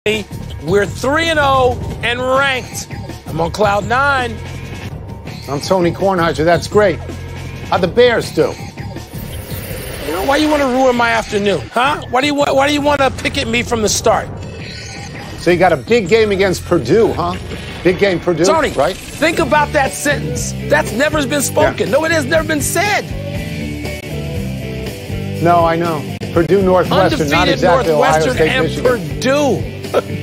We're 3-0 and ranked. I'm on cloud 9. I'm Tony Kornheiser. That's great. How'd the Bears do? You know, why you want to ruin my afternoon, huh? Why do you want to pick at me from the start? So you got a big game against Purdue, huh? Big game, Purdue, Tony, right? Think about that sentence. That's never been spoken. Yeah. No, it has never been said. No, I know. Purdue, Northwestern, undefeated not exactly Northwestern Ohio State, and Michigan. Purdue.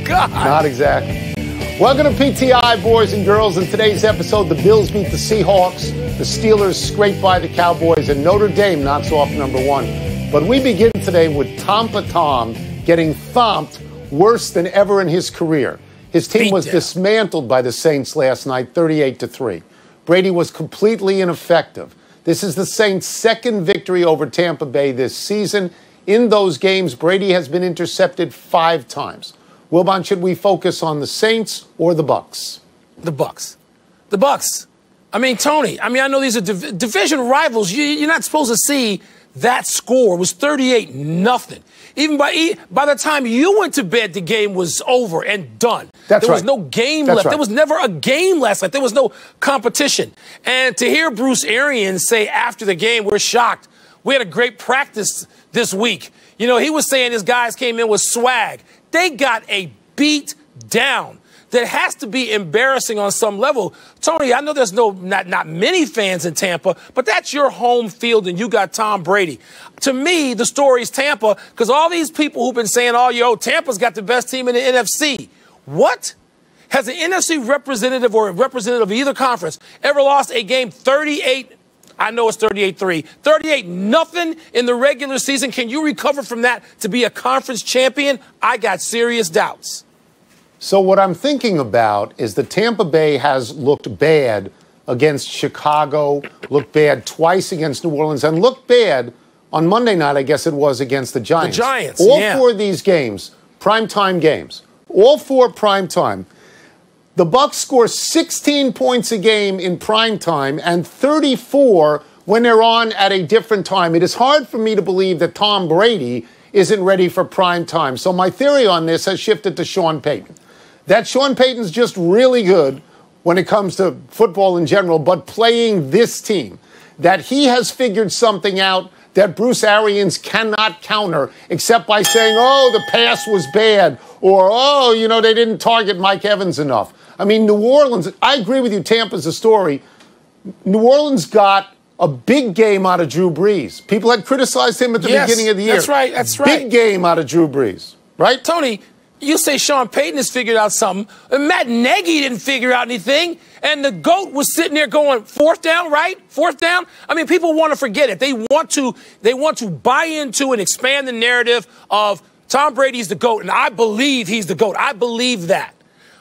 God. Not exactly. Welcome to PTI, boys and girls. In today's episode, the Bills beat the Seahawks, the Steelers scrape by the Cowboys, and Notre Dame knocks off number one. But we begin today with Tampa Tom getting thumped worse than ever in his career. His team was dismantled by the Saints last night, 38-3. Brady was completely ineffective. This is the Saints' second victory over Tampa Bay this season. In those games, Brady has been intercepted 5 times. Wilbon, should we focus on the Saints or the Bucs? The Bucs. The Bucs. I mean, Tony, I know these are division rivals. You're not supposed to see that score. It was 38-0. Even by the time you went to bed, the game was over and done. There was no game left. Right. There was never a game last night. There was no competition. And to hear Bruce Arians say after the game, we're shocked. We had a great practice this week. You know, he was saying his guys came in with swag. They got a beat down that has to be embarrassing on some level. Tony, I know there's not many fans in Tampa, but that's your home field and you got Tom Brady. To me, the story is Tampa, because all these people who've been saying, oh, yo, Tampa's got the best team in the NFC. What? Has an NFC representative or a representative of either conference ever lost a game 38? I know it's 38-3. 38-0 in the regular season. Can you recover from that to be a conference champion? I got serious doubts. So what I'm thinking about is that Tampa Bay has looked bad against Chicago, looked bad twice against New Orleans, and looked bad on Monday night, I guess it was, against the Giants. The Giants, All 4 of these games, primetime games, all 4 primetime. The Bucs score 16 points a game in primetime and 34 when they're on at a different time. It is hard for me to believe that Tom Brady isn't ready for primetime. So my theory on this has shifted to Sean Payton. That Sean Payton's just really good when it comes to football in general, but playing this team, that he has figured something out that Bruce Arians cannot counter except by saying, oh, the pass was bad, or, oh, you know, they didn't target Mike Evans enough. I mean, New Orleans, I agree with you, Tampa's a story. New Orleans got a big game out of Drew Brees. People had criticized him at the beginning of the year. That's right, that's right. Big game out of Drew Brees, right? Tony, you say Sean Payton has figured out something. And Matt Nagy didn't figure out anything. And the GOAT was sitting there going, 4th down, right? 4th down? I mean, people want to forget it. They want to buy into and expand the narrative of Tom Brady's the GOAT. And I believe he's the GOAT. I believe that.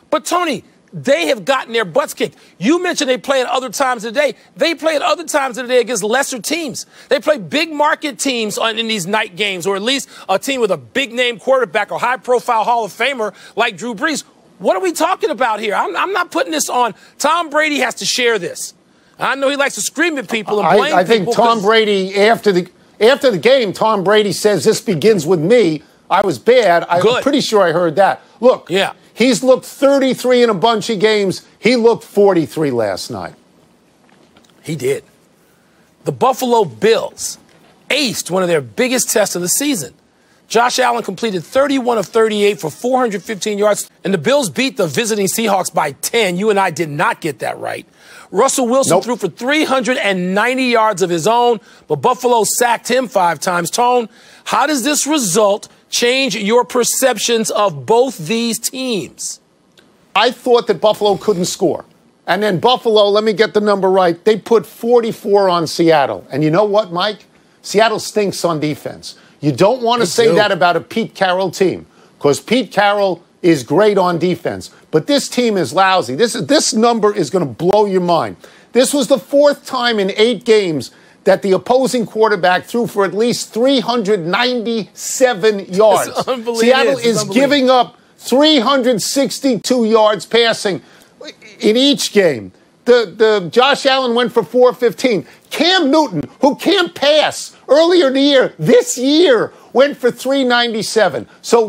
But, Tony, they have gotten their butts kicked. You mentioned they play at other times of the day. They play at other times of the day against lesser teams. They play big market teams in these night games, or at least a team with a big-name quarterback or high-profile Hall of Famer like Drew Brees. What are we talking about here? I'm not putting this on. Tom Brady has to share this. I know he likes to scream at people and blame people. I think Tom Brady, after the game, Tom Brady says, this begins with me. I was bad. I'm pretty sure I heard that. Look. Yeah. He's looked 33 in a bunch of games. He looked 43 last night. He did. The Buffalo Bills aced one of their biggest tests of the season. Josh Allen completed 31 of 38 for 415 yards, and the Bills beat the visiting Seahawks by 10. You and I did not get that right. Russell Wilson threw for 390 yards of his own, but Buffalo sacked him 5 times. Tone, how does this result change your perceptions of both these teams? I thought that Buffalo couldn't score. And then Buffalo, let me get the number right, they put 44 on Seattle. And you know what, Mike? Seattle stinks on defense. You don't want to say that about a Pete Carroll team, because Pete Carroll is great on defense. But this team is lousy. This number is going to blow your mind. This was the 4th time in 8 games that the opposing quarterback threw for at least 397 yards. Seattle is giving up 362 yards passing in each game. The Josh Allen went for 415. Cam Newton, who can't pass earlier in the year, this year, went for 397. So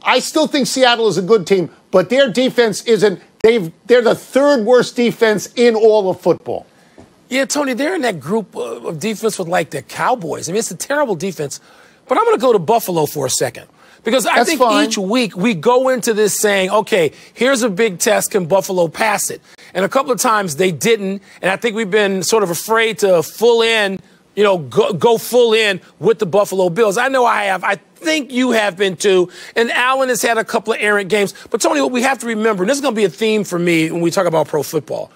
I still think Seattle is a good team, but their defense isn't. They're the third worst defense in all of football. Yeah, Tony, they're in that group of defense with, like, the Cowboys. I mean, it's a terrible defense. But I'm going to go to Buffalo for a second. Because I think each week we go into this saying, okay, here's a big test. Can Buffalo pass it? And a couple of times they didn't. And I think we've been sort of afraid to go full in with the Buffalo Bills. I know I have. I think you have been too. And Allen has had a couple of errant games. But, Tony, what we have to remember, and this is going to be a theme for me when we talk about pro football,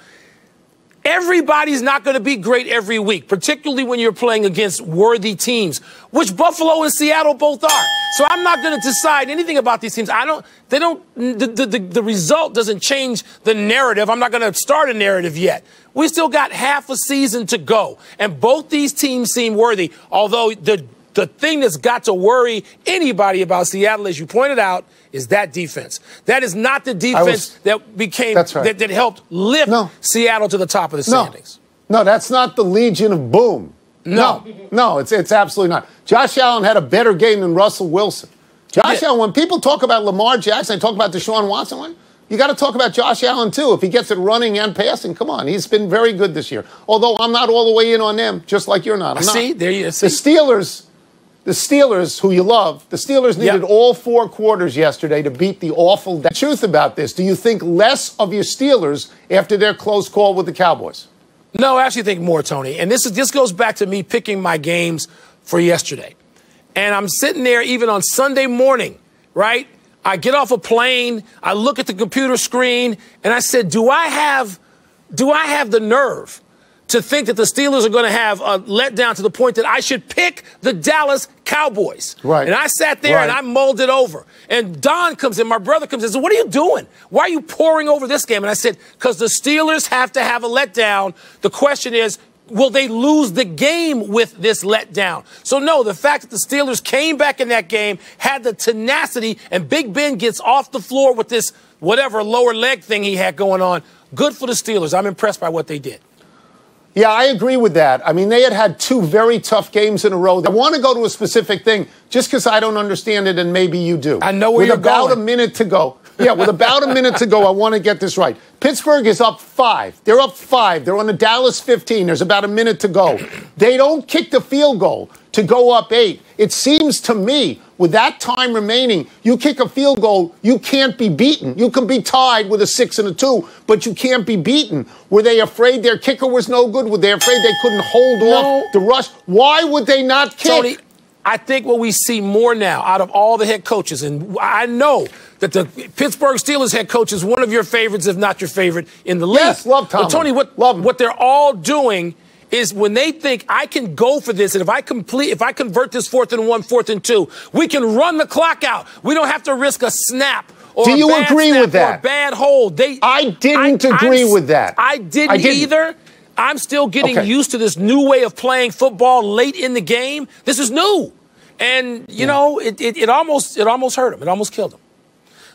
everybody's not going to be great every week, particularly when you're playing against worthy teams, which Buffalo and Seattle both are. So I'm not going to decide anything about these teams. The result doesn't change the narrative. I'm not going to start a narrative yet. We still got half a season to go, and both these teams seem worthy, although the thing that's got to worry anybody about Seattle, as you pointed out, is that defense. That is not the defense that helped lift Seattle to the top of the standings. No, that's not the Legion of Boom. No, it's absolutely not. Josh Allen had a better game than Russell Wilson. Josh Allen, when people talk about Lamar Jackson, they talk about Deshaun Watson, you got to talk about Josh Allen, too. If he gets it running and passing, come on. He's been very good this year. Although I'm not all the way in on them, just like you're not. See, there you see. The Steelers, who you love, the Steelers needed all 4 quarters yesterday to beat the awful. The truth about this, do you think less of your Steelers after their close call with the Cowboys? No, I actually think more, Tony. And this goes back to me picking my games for yesterday. And I'm sitting there even on Sunday morning, right? I get off a plane, I look at the computer screen, and I said, do I have the nerve to think that the Steelers are going to have a letdown to the point that I should pick the Dallas Cowboys? Right. And I sat there and I mulled it over. And Don comes in, my brother comes in, and says, what are you doing? Why are you poring over this game? And I said, because the Steelers have to have a letdown. The question is, will they lose the game with this letdown? So, no, the fact that the Steelers came back in that game, had the tenacity, and Big Ben gets off the floor with this whatever lower leg thing he had going on, good for the Steelers. I'm impressed by what they did. Yeah, I agree with that. I mean, they had 2 very tough games in a row. I want to go to a specific thing just because I don't understand it and maybe you do. I know where you're going. With about a minute to go. Yeah, with about a minute to go, I want to get this right. Pittsburgh is up 5. They're up 5. They're on the Dallas 15. There's about a minute to go. They don't kick the field goal to go up 8. It seems to me, with that time remaining, you kick a field goal, you can't be beaten. You can be tied with a 6 and a 2, but you can't be beaten. Were they afraid their kicker was no good? Were they afraid they couldn't hold off the rush? Why would they not kick? Tony, I think what we see more now out of all the head coaches, and I know that the Pittsburgh Steelers head coach is one of your favorites, if not your favorite, in the league. Yes, love Tomlin. But, Tony, what they're all doing is when they think I can go for this, and if I convert this 4th and 1, 4th and 2, we can run the clock out. We don't have to risk a snap or Do you agree with that? Or a bad hold. I didn't agree with that. I didn't either. I'm still getting used to this new way of playing football late in the game. This is new. And, you know, it almost hurt him. It almost killed him.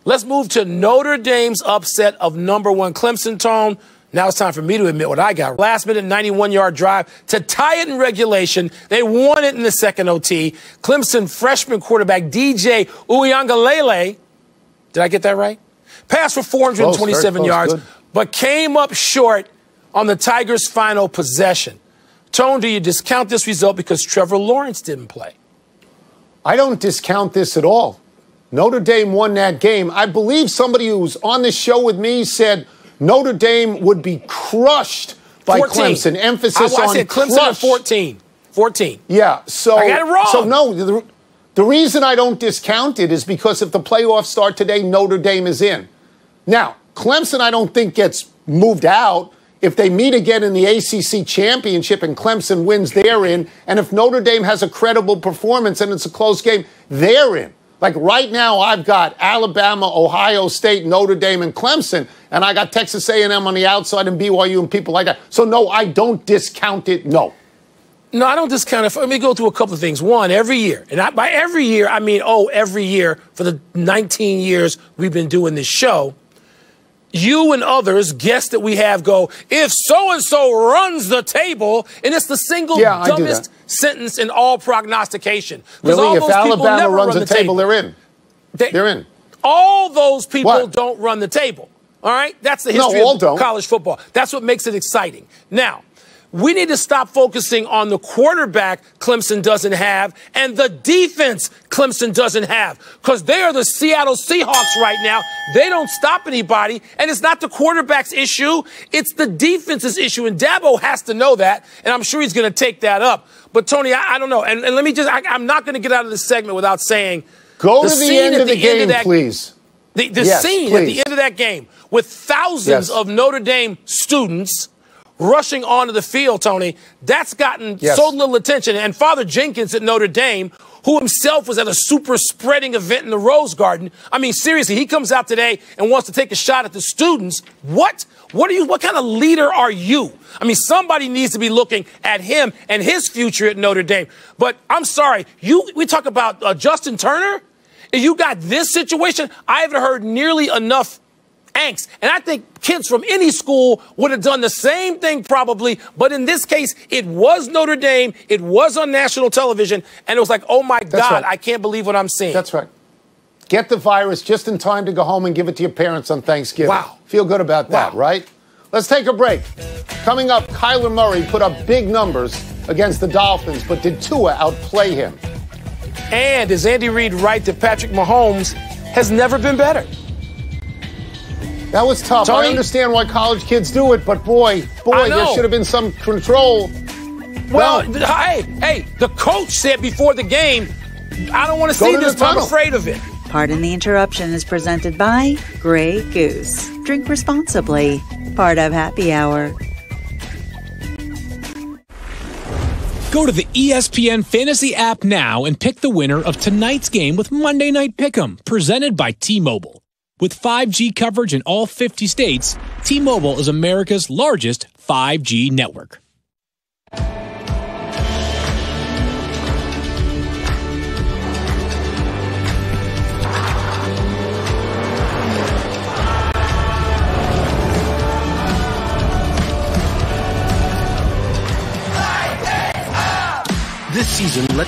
Let's move to Notre Dame's upset of number 1 Clemson, Tone. Now it's time for me to admit what I got. Last minute 91-yard drive to tie it in regulation. They won it in the second OT. Clemson freshman quarterback DJ Uiagalelei, did I get that right? Passed for 427 yards, but came up short on the Tigers' final possession. Tone, do you discount this result because Trevor Lawrence didn't play? I don't discount this at all. Notre Dame won that game. I believe somebody who was on this show with me said Notre Dame would be crushed by 14. Clemson. Emphasis on I said Clemson at 14. 14. Yeah, so I got it wrong. So no, the reason I don't discount it is because if the playoffs start today, Notre Dame is in. Now, Clemson, I don't think gets moved out. If they meet again in the ACC championship and Clemson wins, they're in. And if Notre Dame has a credible performance and it's a close game, they're in. Like right now, I've got Alabama, Ohio State, Notre Dame, and Clemson, and I got Texas A&M on the outside and BYU and people like that. So, no, I don't discount it, no. No, I don't discount it. Let me go through a couple of things. One, every year, and by every year, I mean, every year for the 19 years we've been doing this show, you and others, guests that we have, go, if so-and-so runs the table, and it's the single dumbest sentence in all prognostication. Really? If Alabama runs the table, they're in. They're in. all those people What? don't run the table. All right? That's the history of college football. That's what makes it exciting. Now, we need to stop focusing on the quarterback Clemson doesn't have and the defense Clemson doesn't have, because they are the Seattle Seahawks right now. They don't stop anybody, and it's not the quarterback's issue. It's the defense's issue, and Dabo has to know that, and I'm sure he's going to take that up. But, Tony, I don't know. And let me just – I'm not going to get out of this segment without saying – Go to the end of the game, please. The scene at the end of that game with thousands of Notre Dame students rushing onto the field, Tony, that's gotten so little attention. And Father Jenkins at Notre Dame, who himself was at a super spreading event in the Rose Garden, I mean, seriously, he comes out today and wants to take a shot at the students. What kind of leader are you? I mean, somebody needs to be looking at him and his future at Notre Dame. But I'm sorry, we talk about Justin Turner. If you got this situation, I haven't heard nearly enough angst. And I think kids from any school would have done the same thing probably. But in this case, it was Notre Dame. It was on national television. And it was like, oh, my God, I can't believe what I'm seeing. That's right. Get the virus just in time to go home and give it to your parents on Thanksgiving. Wow. Feel good about that, right? Let's take a break. Coming up, Kyler Murray put up big numbers against the Dolphins, but did Tua outplay him? And is Andy Reid right that Patrick Mahomes has never been better? That was tough. Tony? I understand why college kids do it, but boy, there should have been some control. Well, hey, the coach said before the game, I don't want to see this, but I'm afraid of it. Pardon the Interruption is presented by Grey Goose. Drink responsibly. Part of Happy Hour. Go to the ESPN Fantasy app now and pick the winner of tonight's game with Monday Night Pick'em, presented by T-Mobile. With 5G coverage in all 50 states, T-Mobile is America's largest 5G network. This season, let